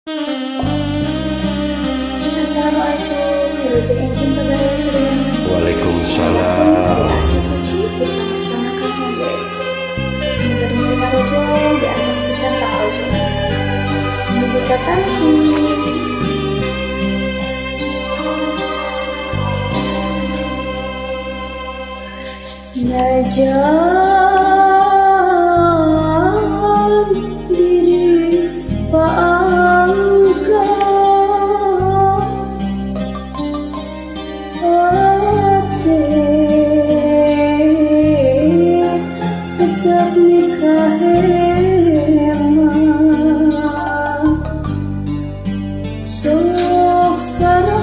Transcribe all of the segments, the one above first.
Assalamualaikum, Wirujeng Cinta Bareng Sering. Waalaikumsalam. Asli suci, dilaksanakan guys. Menerima rojo di atas pisang tak rojo. Membuka kaki. Najam diri paangka hati tetap nikah hemat sok saros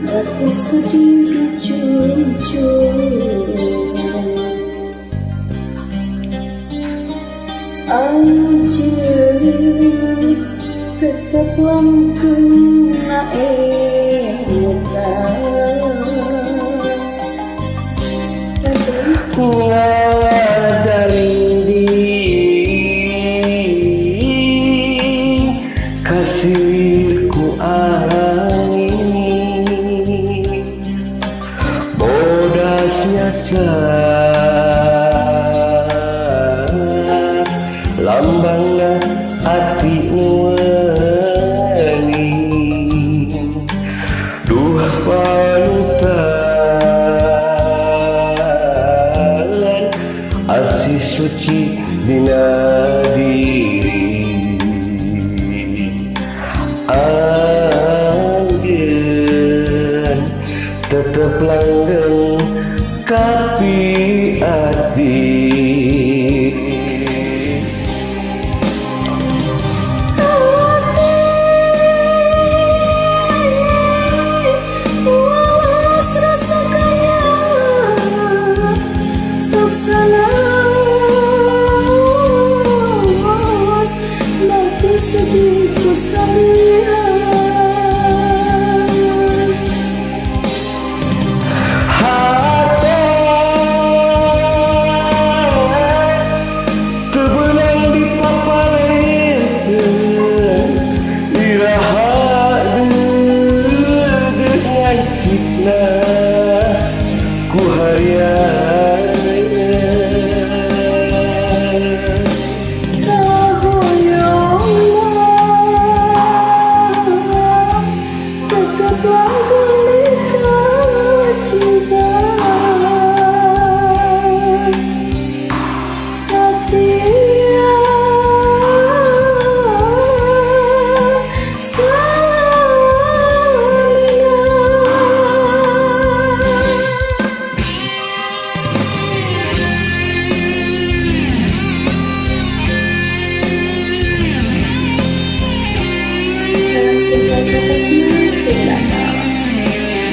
batin sedih anjir tetap langkun na Ngadarinding kasirku angin bodasnya cas lambangna hati nuani duh panutan asih suci dina diri anjeun tetep langgeng kapi ati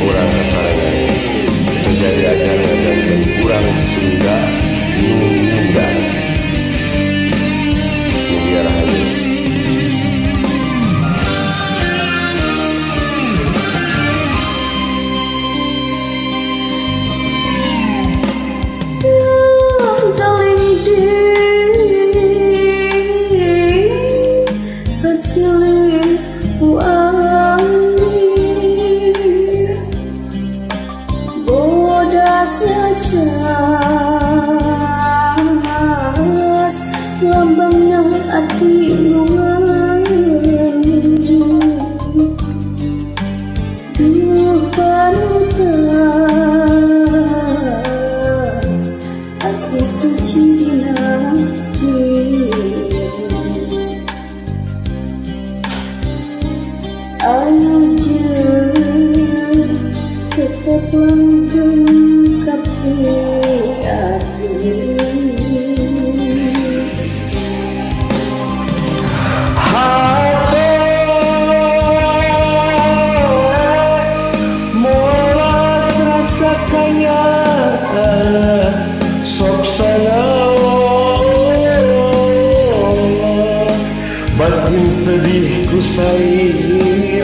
kurang kesarangan sejadi ajaran dan kurang sehingga menunda biar aja lambangnya hati nuan duh panutan asih suci dina anjir tetap langgeng kapi hati sok salawas batin sedih ku sayang